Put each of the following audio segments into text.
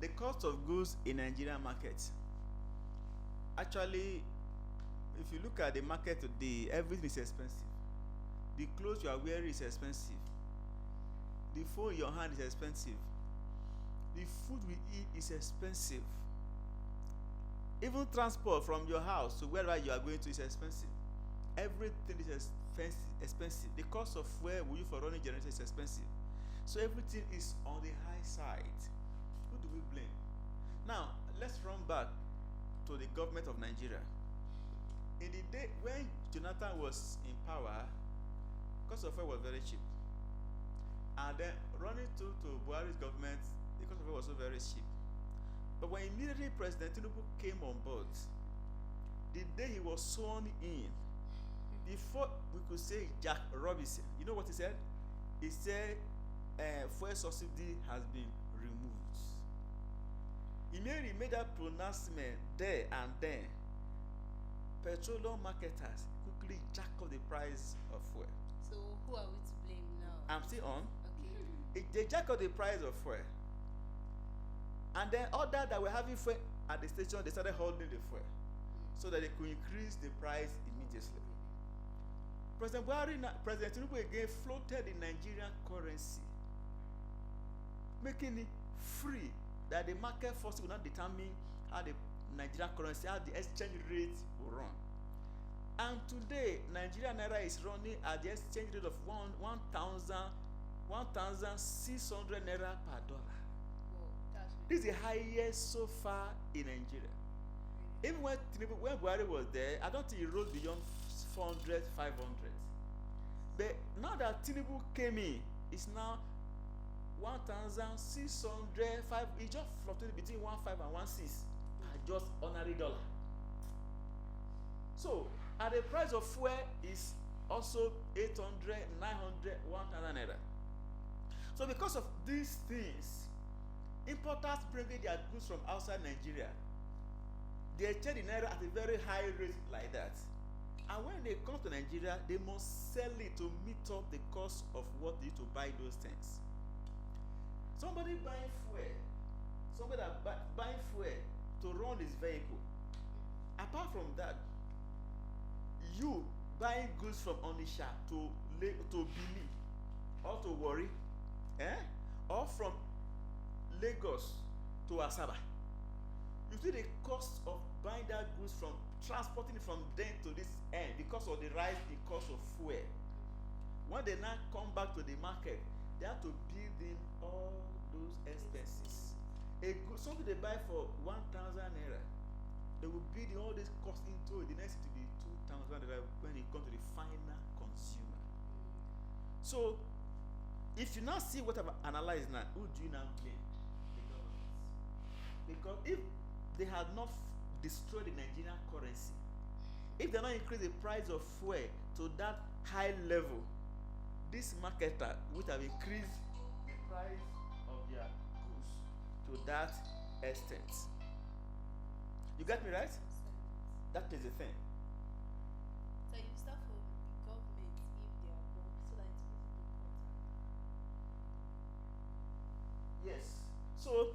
the cost of goods in Nigerian market. Actually, if you look at the market today, everything is expensive. The clothes you are wearing is expensive. The phone in your hand is expensive. The food we eat is expensive. Even transport from your house to wherever you are going to is expensive. Everything is expensive. The cost of fuel we use for running generator is expensive. So everything is on the high side. Who do we blame? Now, let's run back to the government of Nigeria. In the day when Jonathan was in power, cost of fuel was very cheap. And then running to Buhari's government, the cost of fuel was also very cheap. But when immediately President Tinubu came on board, the day he was sworn in, before we could say Jack Robinson, you know what he said? He said fuel subsidy has been removed. He made that pronouncement there and then. Petroleum marketers quickly jack up the price of fuel. So who are we to blame now? I'm still on. Okay. They jack up the price of fuel. And then others that were having fuel at the station, they started holding the fuel so that they could increase the price immediately. President Tinubu again floated the Nigerian currency, making it free, that the market force will not determine how the Nigerian currency, how the exchange rate will run. And today, Nigerian Naira is running at the exchange rate of 1,600 Naira per dollar. This is the highest so far in Nigeria. Even when Buhari was there, I don't think he rose beyond 400, 500. But now that Tinubu came in, it's now 1,600, it just fluctuated between 1.5 and 1.6 at just ordinary dollar. So, and the price of fuel is also 800, 900, 1,000 naira. So because of these things, importers bringing their goods from outside Nigeria, they exchange the naira at a very high rate like that. And when they come to Nigeria, they must sell it to meet up the cost of what they need to buy those things. Somebody buying fuel, somebody that buying fuel to run his vehicle. Apart from that, you buying goods from Onisha to Bini or to Warri, or from Lagos to Asaba. You see the cost of buying that goods from transporting it from then to this end because of the rise in cost of fuel. When they now come back to the market, they have to build in all those expenses. Something they buy for 1,000 naira, they will build in all this cost into it. The next it will be 2,000 naira when it comes to the final consumer. So, if you now see what I've analyzed now, who do you now blame? The government. Because if they had not destroyed the Nigerian currency, if they not increased the price of fuel to that high level, this marketer would have increased the price of their goods to that extent. You got me right? That is the thing. So you start from the government if they are wrong, so that it's easy to cut. Yes. So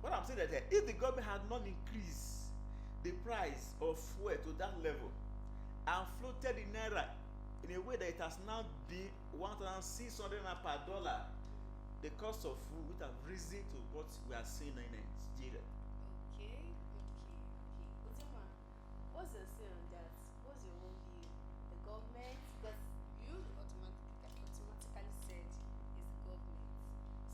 what I'm saying is that if the government had not increased the price of fuel to that level and floated the naira in a way that it has now been 1,600 naira per dollar, the cost of food would have risen to what we are seeing in Nigeria. Okay. Uzima, what's your say on that? What's your own view? The government, because you automatically said it's the government.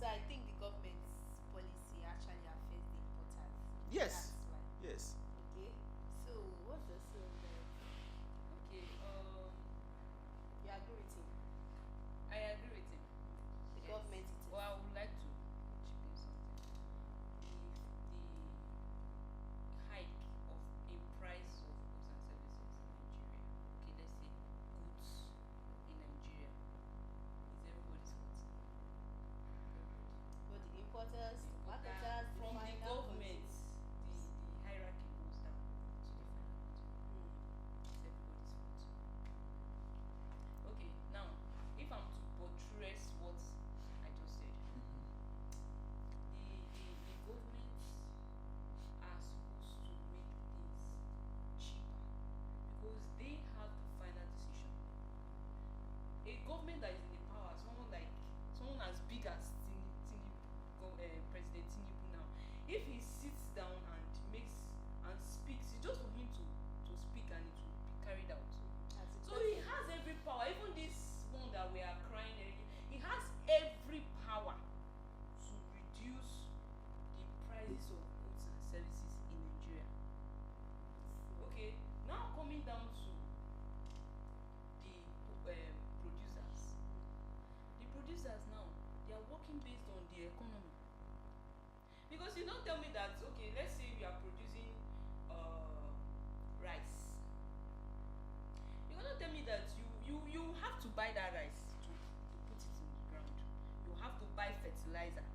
So I think the government's policy actually affects the importers. Yes. That's why. Yes. Okay. So what's the say on that? Okay, You agree with him? I agree with him. The Yes. government it is. Well, I would like to chip in something. If the hike in price of goods and government that is in the power, someone as big as President Tinubu now, if he sits down and makes and speaks, it's just for him to speak and it will be carried out. As a So he person. has every power. Even this one that we are crying, he has every power to reduce the prices of goods and services in Nigeria. Okay, now coming down to the producers. The producers now, they are working based on the economy. Because you don't tell me that, okay, let's say you are producing rice. You cannot tell me that you have to buy that rice to put it in the ground. You have to buy fertilizer.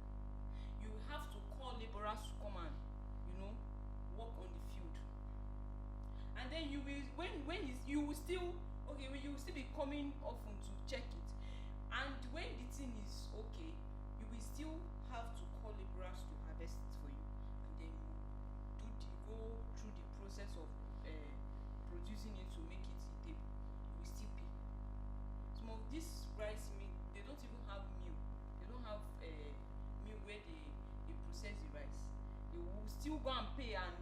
You have to call laborers to come and, work on the field. And then you will you will still you will still be coming often to check it. And when the thing is okay, you will still have to call laborers to harvest it for you. And then you go through the process of producing it to make it eatable. You will still pay. Some of this rice mill, they don't even have mill. They don't have mill where they process the rice. They will still go and pay, and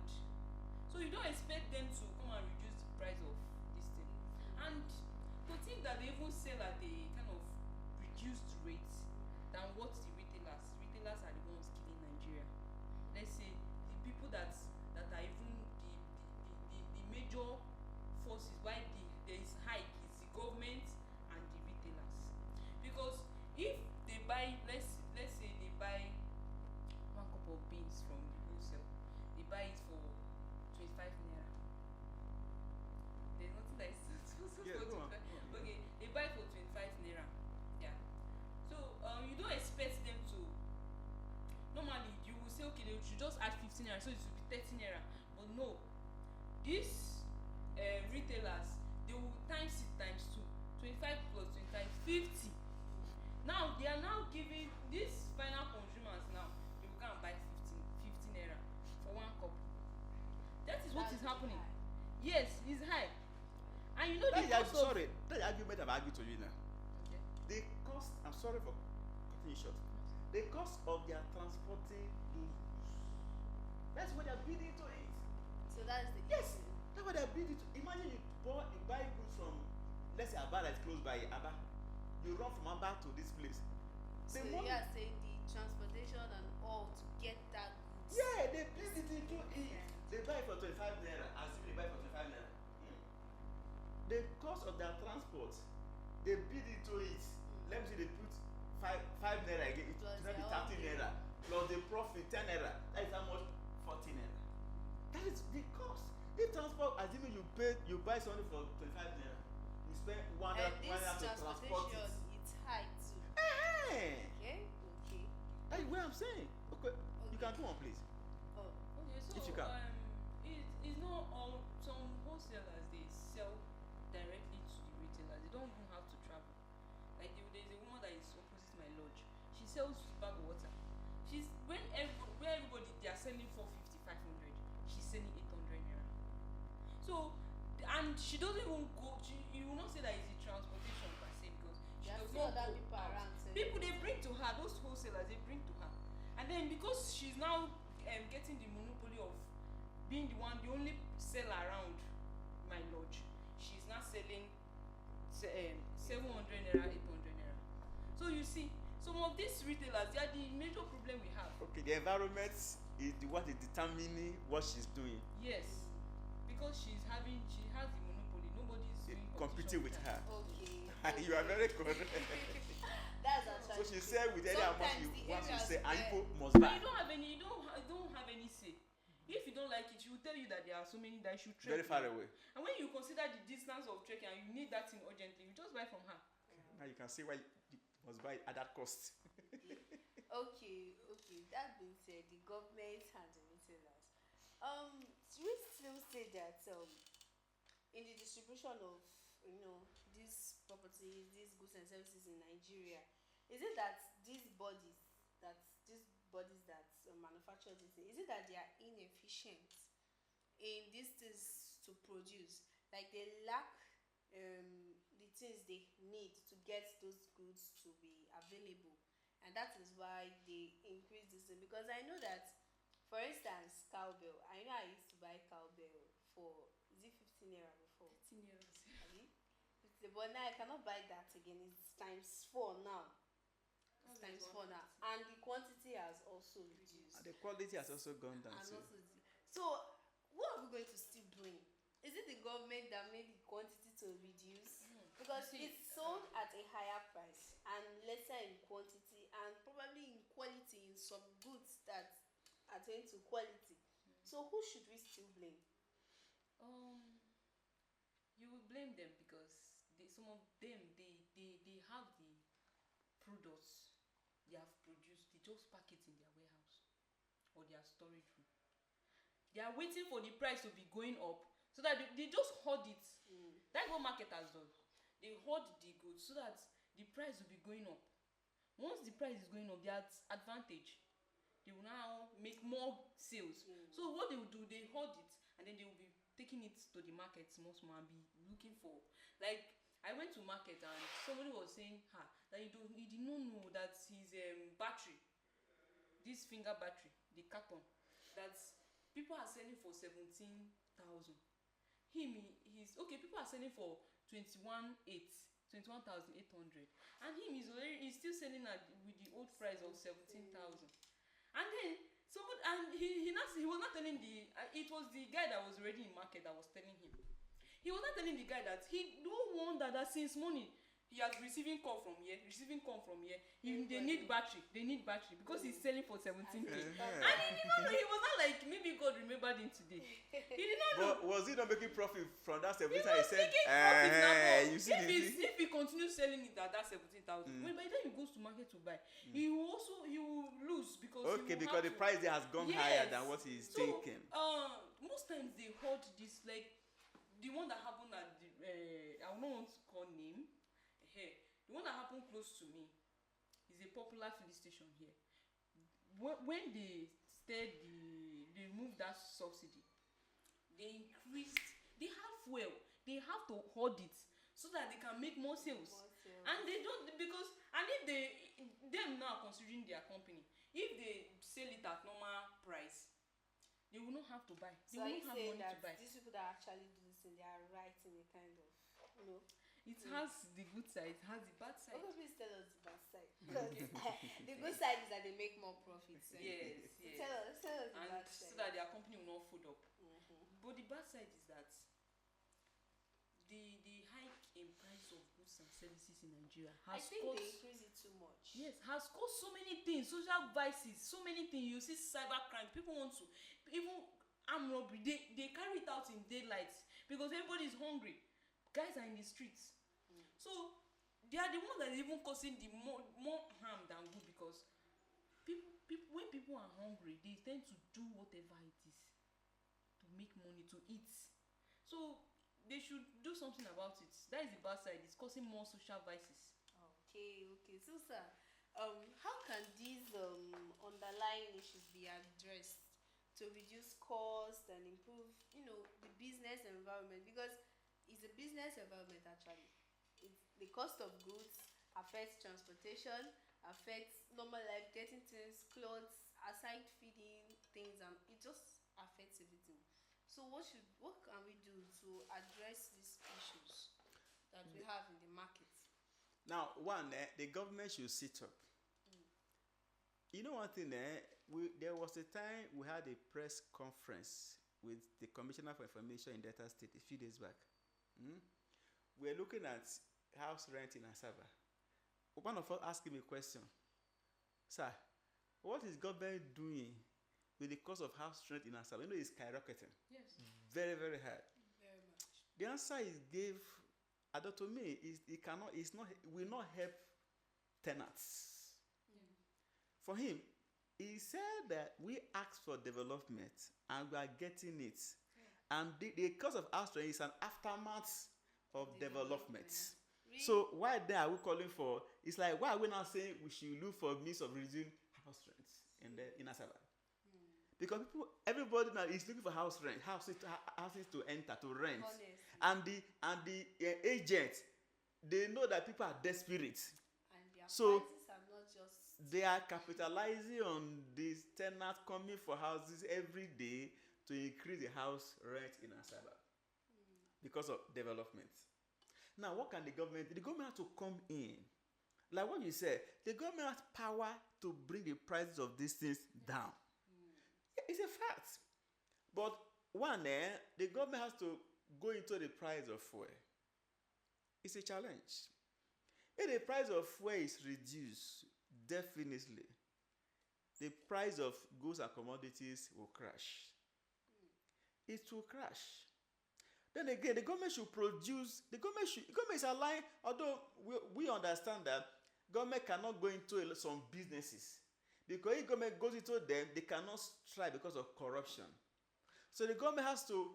so you don't expect them to come and reduce the price of this thing. And to think that they even sell at a kind of reduced rate than what the retailers are the ones killing Nigeria. Let's say the people that are even the major forces why there is hike is the government and the retailers. Because if they buy, let's say they buy one cup of beans from the wholesale, they buy it for 25 naira. There's nothing that is Yeah, for go on, 25. go on. Okay, they buy for 25 naira. Yeah. So you don't expect them to. Normally you will say, okay, they should just add 15 naira, so it will be 30 naira. But no, these retailers, they will times it times 2. 25 plus 25, 50. Now they are now giving these final consumers now, they will go and buy 15 naira for one cup. That is what That's is happening. high. Yes, it's high. And you know the That cost of. sorry, that argument I've argued to you now. Okay. The cost, I'm sorry for cutting you short. The cost of their transporting those goods. That's what they're bidding to it. So that's the Yes, issue. that's what they're bidding to. Imagine you buy goods from, let's say Aba that's close by Aba. You run from Aba to this place. So The you money, are saying the transportation and all to get that goods. yeah, they bid it into it. They buy it for 25 naira. Assume they buy it for 25 naira. The cost of their transport, they bid into it. Let me see, they put five naira again. It Plus will be their 30 own naira. Plus the profit 10 naira. That is how much? 40 naira. That is the cost. The transport, assuming you buy something for 25 naira, you spend one And naira this to transport transportation, it. it's high too. Eh, Okay? Okay. that is what I'm saying. Okay, you can go on, please. Oh. Okay, so If you can. it's not all. Some wholesalers, they sell directly to the retailers. They don't even have to travel. Like there's a woman that is opposite my lodge. She sells bag of water. She's where everybody they are selling 450, 500. She's selling 800 naira. So and she doesn't even go. You will not say that it's the transportation per se, because she There are does still not other go people out. around selling People they water. bring to her, those wholesalers they bring to her, and then because she's now getting the monopoly of being the only seller around my lodge, she's now selling 700 naira, 800 naira. So you see, some of these retailers, they are the major problem we have. Okay, the environment is what is determining what she's doing. Yes, because she has the monopoly. Nobody is doing Competing with her. Okay. You are very correct. That's actually So she true. said with any amount Sometimes you the once you areas say where- Aipo must But buy. you don't have any say. If you don't like it, she will tell you that there are so many that you should trek. Very far away. And when you consider the distance of trekking and you need that thing urgently, you just buy from her. Now you can see why you must buy at that cost. Okay. That being said, the government and the retailers. We still say that in the distribution of these properties, these goods and services in Nigeria, is it that these bodies that manufacture this thing, is it that they are inefficient in these things to produce? Like they lack the things they need to get those goods to be available, and that is why they increase this thing. Because I know that, for instance, cowbell. I know I used to buy cowbell for, is it 15 naira before? 13 years. Abi? But now I cannot buy that again. It's times 4 now. It's times 4 now, and the quantity has also reduced. And the quality has also gone down And too. also, so what are we going to still bring? Is it the government that made the quantity to reduce? Because See, it's sold at a higher price and lesser in quantity, and probably in quality in some goods that attain to quality. So who should we still blame? You will blame them because some of them they have the products they have produced. They just pack it in their warehouse or their storage room. They are waiting for the price to be going up so that they just hoard it. That's what marketers do. They hoard the goods so that the price will be going up. Once the price is going up, they are at advantage. They will now make more sales. So what they will do, they hoard it and then they will be taking it to the market small and be looking for, like, I went to market and somebody was saying that he did not know that his battery, this finger battery, the carton, that people are selling for 17,000. He's okay, people are selling for 21,800, and he's still selling at with the old price of 17,000. And then somebody, and he was not telling it was the guy that was already in market that was telling him. He was not telling the guy that he don't wonder that since morning he has receiving call from here. They need battery because he's selling for 17K. And he did not know. He was not like, maybe God remembered him today. He did not know. But was he not making profit from that 17,000? He was making profit now. You see if he continues selling it at that 17,000, when by the time he goes to market to buy, he will lose because because the price there has gone higher than what he's taking. Most times they hold this, like the one that happened at the I don't want to call name. The one that happened close to me is a popular filling station here. When they removed that subsidy, they increased. They have fuel. They have to hoard it so that they can make more sales. And they don't, because, and if them now considering their company, if they sell it at normal price, they will not have to buy. They will not have money to buy. These people that actually do this thing, they are right in a kind of, It has the good side, it has the bad side. Okay, please tell us the bad side. Because the good side is that they make more profits. Yes. Tell us the and bad so side. that their company will not fold up. But the bad side is that the hike in price of goods and services in Nigeria has I think caused, they increase it too much. Yes, has caused so many things, social vices, so many things. You see cyber crime, people want to, even armed robbery, they carry it out in daylight because everybody is hungry. Guys are in the streets. So they are the ones that are even causing the more harm than good, because people when people are hungry, they tend to do whatever it is to make money, to eat. So they should do something about it. That is the bad side. It's causing more social vices. Okay. So sir, how can these underlying issues be addressed to reduce cost and improve, the business environment? Because it's a business environment actually. The cost of goods affects transportation, affects normal life, getting things, clothes, aside feeding things, and it just affects everything. So what can we do to address these issues that we have in the market? Now, one, the government should sit up. You know one thing, there was a time we had a press conference with the Commissioner for Information in Delta State a few days back. We are looking at house rent in Asaba. One of us asked him a question. Sir, what is government doing with the cost of house rent in Asaba? It's skyrocketing. Yes. Very, very high. Very much. The answer he gave, to me, is will not help tenants. For him, he said that we asked for development and we are getting it. And the cost of house rent is an aftermath of development. Really? So why there are we calling for? It's like, why are we now saying we should look for means of reducing house rents in Asaba? Because everybody now is looking for house rent, houses to enter, to rent. Honestly. And the agent, they know that people are desperate. And their So prices are not just they are capitalizing on these tenants coming for houses every day to increase the house rent in Asaba because of development. Now, what can the government do? The government has to come in. Like what you said, the government has power to bring the prices of these things down. Yeah, it's a fact. But one, the government has to go into the price of fuel. It's a challenge. If the price of fuel is reduced, definitely, the price of goods and commodities will crash. It will crash. Then again, the government should produce, the government is aligned, although we understand that government cannot go into some businesses. Because if government goes into them, they cannot strive because of corruption. So the government has to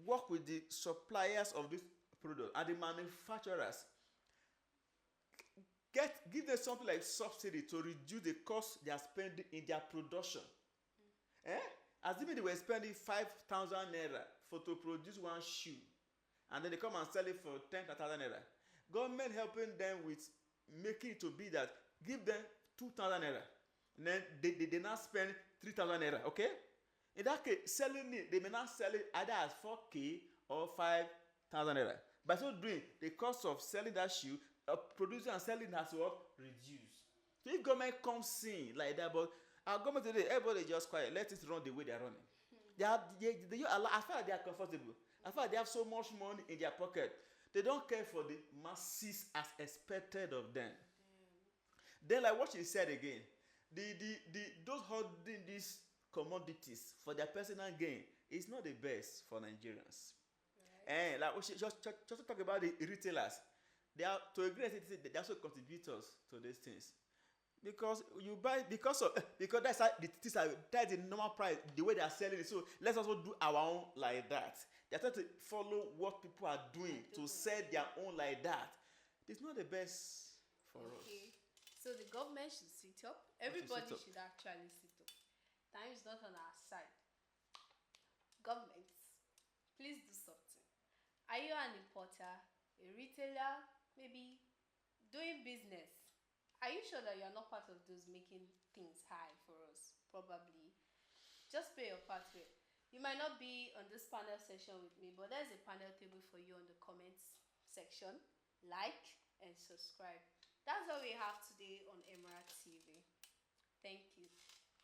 work with the suppliers of this product and the manufacturers. Give them something like subsidy to reduce the cost they are spending in their production. Assuming they were spending 5,000 naira to produce one shoe, and then they come and sell it for 10,000 naira. Government helping them with making it to be that give them 2,000 naira, and then they now spend 3,000 naira. Okay, in that case, selling it, they may not sell it either as 4K or 5,000 naira. By so doing, the cost of selling that shoe, producing and selling has what reduced. So if government comes in like that, but our government today, everybody just quiet, let it run the way they are running. They allow, as far as they are comfortable, as far as they have so much money in their pocket, they don't care for the masses as expected of them. Then, like what she said again, those holding these commodities for their personal gain is not the best for Nigerians. right. And like we should just talk about the retailers. They are, to a great extent, they are also contributors to these things. Because you buy because that's how the things are, that's the normal price, the way they are selling it. So let's also do our own like that. They are trying to follow what people are doing to sell their own like that. It's not the best for us. Okay. So the government should sit up. Should Everybody sit up. should actually sit up. Time is not on our side. Governments, please do something. Are you an importer, a retailer, maybe doing business? Are you sure that you are not part of those making things high for us? Probably. Just play your part with. You might not be on this panel session with me, but there's a panel table for you on the comments section. Like and subscribe. That's all we have today on Emerald TV. Thank you.